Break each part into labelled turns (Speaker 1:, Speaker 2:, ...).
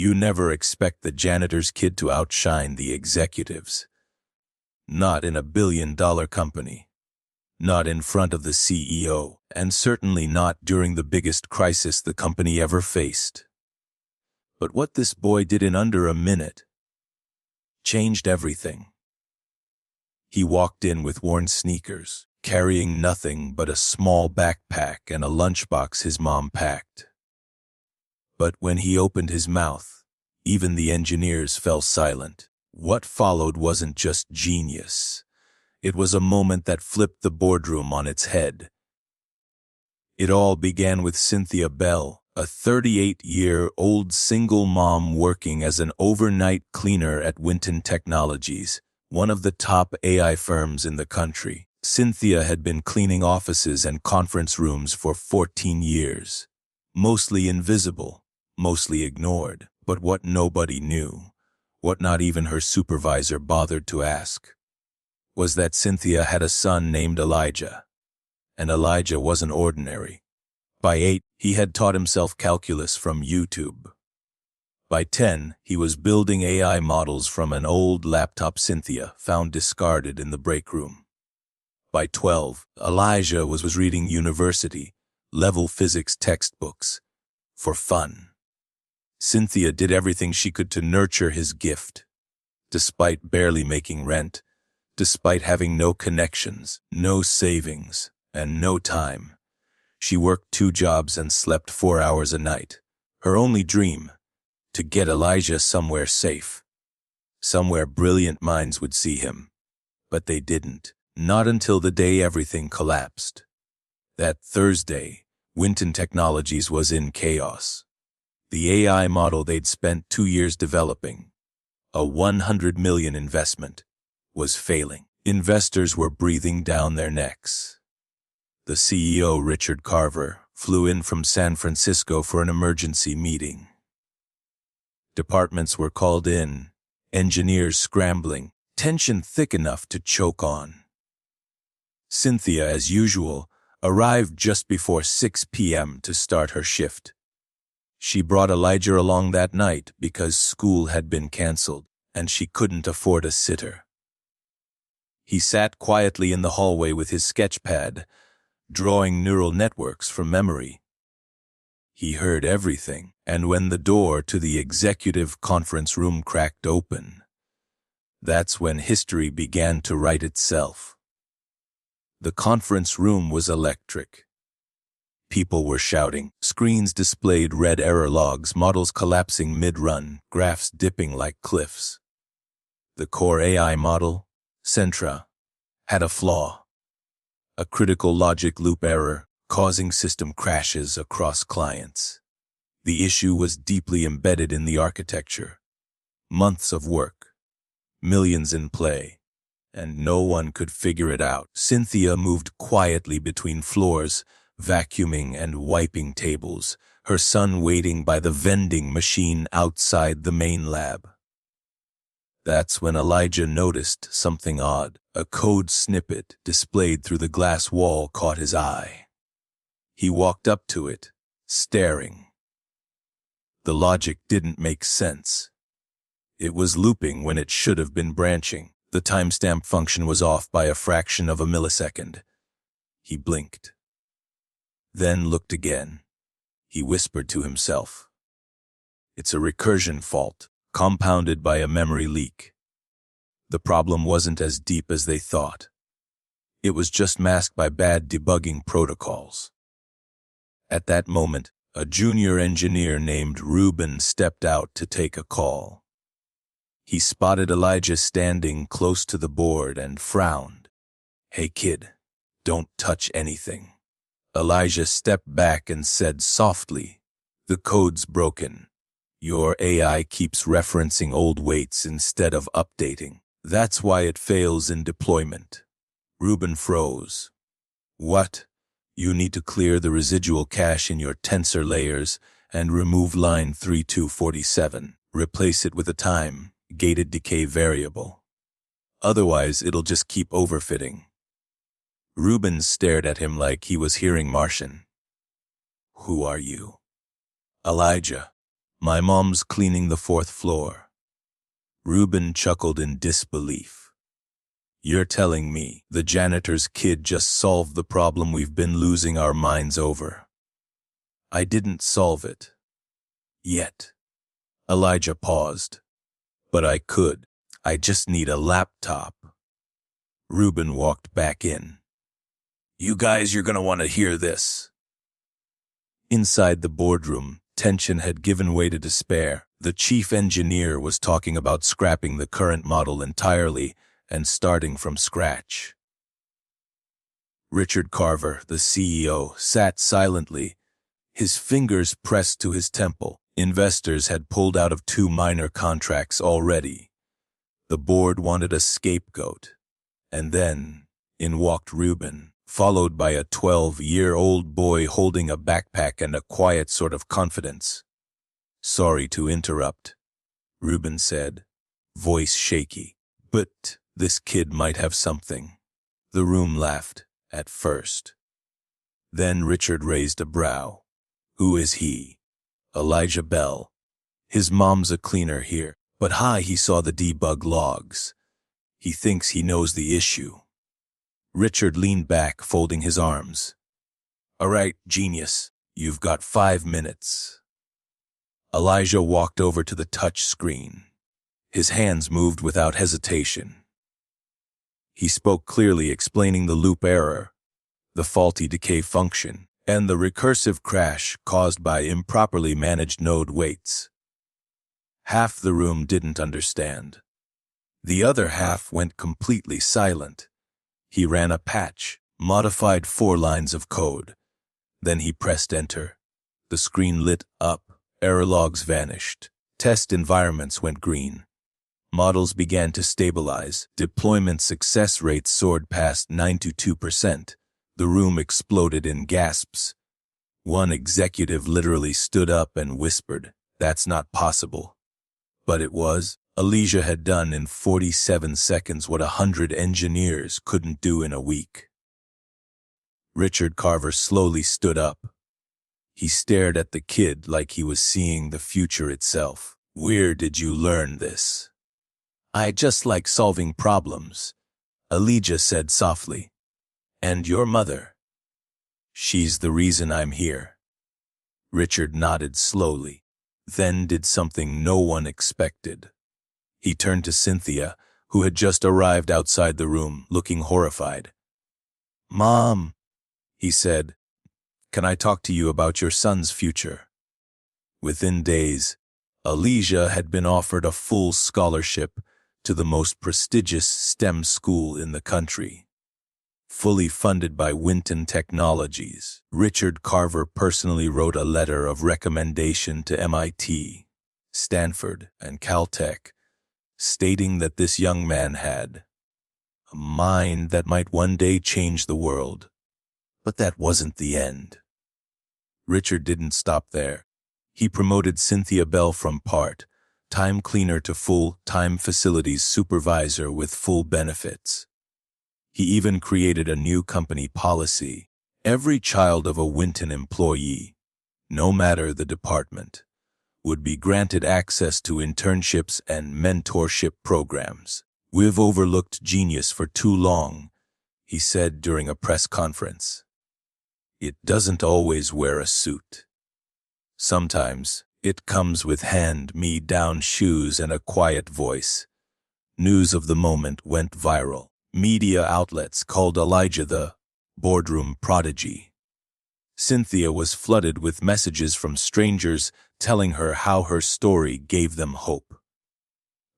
Speaker 1: You never expect the janitor's kid to outshine the executives. Not in a billion-dollar company. Not in front of the CEO, and certainly not during the biggest crisis the company ever faced. But what this boy did in under a minute changed everything. He walked in with worn sneakers, carrying nothing but a small backpack and a lunchbox his mom packed. But when he opened his mouth, even the engineers fell silent. What followed wasn't just genius. It was a moment that flipped the boardroom on its head. It all began with Cynthia Bell, a 38-year-old single mom working as an overnight cleaner at Winton Technologies, one of the top AI firms in the country. Cynthia had been cleaning offices and conference rooms for 14 years. Mostly invisible, mostly ignored, but what nobody knew, what not even her supervisor bothered to ask, was that Cynthia had a son named Elijah. And Elijah wasn't ordinary. By 8, he had taught himself calculus from YouTube. By 10, he was building AI models from an old laptop Cynthia found discarded in the break room. By 12, Elijah was reading university-level physics textbooks for fun. Cynthia did everything she could to nurture his gift. Despite barely making rent, despite having no connections, no savings, and no time, she worked 2 jobs and slept 4 hours a night. Her only dream, to get Elijah somewhere safe, somewhere brilliant minds would see him. But they didn't, not until the day everything collapsed. That Thursday, Winton Technologies was in chaos. The AI model they'd spent 2 years developing, a $100 million investment, was failing. Investors were breathing down their necks. The CEO, Richard Carver, flew in from San Francisco for an emergency meeting. Departments were called in, engineers scrambling, tension thick enough to choke on. Cynthia, as usual, arrived just before 6 p.m. to start her shift. She brought Elijah along that night because school had been canceled and she couldn't afford a sitter. He sat quietly in the hallway with his sketchpad, drawing neural networks from memory. He heard everything, and when the door to the executive conference room cracked open, that's when history began to write itself. The conference room was electric. People were shouting, screens displayed red error logs, models collapsing mid-run, graphs dipping like cliffs. The core AI model, Centra, had a flaw. A critical logic loop error, causing system crashes across clients. The issue was deeply embedded in the architecture. Months of work, millions in play, and no one could figure it out. Cynthia moved quietly between floors, vacuuming and wiping tables, her son waiting by the vending machine outside the main lab. That's when Elijah noticed something odd. A code snippet displayed through the glass wall caught his eye. He walked up to it, staring. The logic didn't make sense. It was looping when it should have been branching. The timestamp function was off by a fraction of a millisecond. He blinked. Then looked again. He whispered to himself. It's a recursion fault, compounded by a memory leak. The problem wasn't as deep as they thought. It was just masked by bad debugging protocols. At that moment, a junior engineer named Ruben stepped out to take a call. He spotted Elijah standing close to the board and frowned. "Hey kid, don't touch anything." Elijah stepped back and said softly, "The code's broken. Your AI keeps referencing old weights instead of updating. That's why it fails in deployment." Ruben froze. "What? You need to clear the residual cache in your tensor layers and remove line 3247. Replace it with a time-gated decay variable. Otherwise, it'll just keep overfitting." Ruben stared at him like he was hearing Martian. "Who are you?" "Elijah. My mom's cleaning the fourth floor. Reuben chuckled in disbelief. You're telling me the janitor's kid just solved the problem we've been losing our minds over? I didn't solve it. Yet. Elijah paused. But I could. I just need a laptop. Reuben walked back in. You guys, you're gonna want to hear this. Inside the boardroom, tension had given way to despair. The chief engineer was talking about scrapping the current model entirely and starting from scratch. Richard Carver, the CEO, sat silently, his fingers pressed to his temple. Investors had pulled out of 2 minor contracts already. The board wanted a scapegoat. And then, in walked Reuben, followed by a 12-year-old boy holding a backpack and a quiet sort of confidence. Sorry to interrupt, Reuben said, voice shaky, but this kid might have something. The room laughed, at first. Then Richard raised a brow. Who is he? Elijah Bell. His mom's a cleaner here, but he saw the debug logs. He thinks he knows the issue. Richard leaned back, folding his arms. All right, genius, you've got 5 minutes. Elijah walked over to the touch screen. His hands moved without hesitation. He spoke clearly, explaining the loop error, the faulty decay function, and the recursive crash caused by improperly managed node weights. Half the room didn't understand. The other half went completely silent. He ran a patch, modified 4 lines of code. Then he pressed enter. The screen lit up, error logs vanished. Test environments went green. Models began to stabilize. Deployment success rates soared past 92%. The room exploded in gasps. One executive literally stood up and whispered, "That's not possible." But it was. Elijah had done in 47 seconds what 100 engineers couldn't do in a week. Richard Carver slowly stood up. He stared at the kid like he was seeing the future itself. Where did you learn this? I just like solving problems, Elijah said softly. And your mother? She's the reason I'm here. Richard nodded slowly, then did something no one expected. He turned to Cynthia, who had just arrived outside the room, looking horrified. Mom, he said, can I talk to you about your son's future? Within days, Elijah had been offered a full scholarship to the most prestigious STEM school in the country. Fully funded by Winton Technologies, Richard Carver personally wrote a letter of recommendation to MIT, Stanford, and Caltech, stating that this young man had a mind that might one day change the world. But that wasn't the end. Richard didn't stop there. He promoted Cynthia Bell from part-time cleaner to full-time facilities supervisor with full benefits. He even created a new company policy. Every child of a Winton employee, no matter the department, would be granted access to internships and mentorship programs. We've overlooked genius for too long, he said during a press conference. It doesn't always wear a suit. Sometimes it comes with hand-me-down shoes and a quiet voice. News of the moment went viral. Media outlets called Elijah the boardroom prodigy. Cynthia was flooded with messages from strangers telling her how her story gave them hope.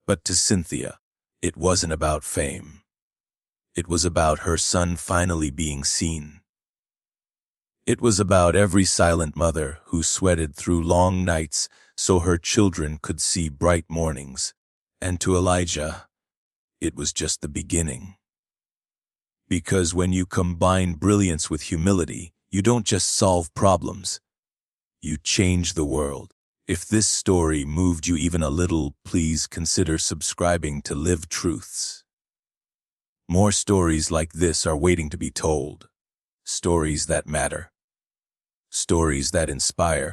Speaker 1: But to Cynthia, it wasn't about fame. It was about her son finally being seen. It was about every silent mother who sweated through long nights so her children could see bright mornings. And to Elijah, it was just the beginning. Because when you combine brilliance with humility, you don't just solve problems, you change the world. If this story moved you even a little, please consider subscribing to Live Truths. More stories like this are waiting to be told. Stories that matter. Stories that inspire.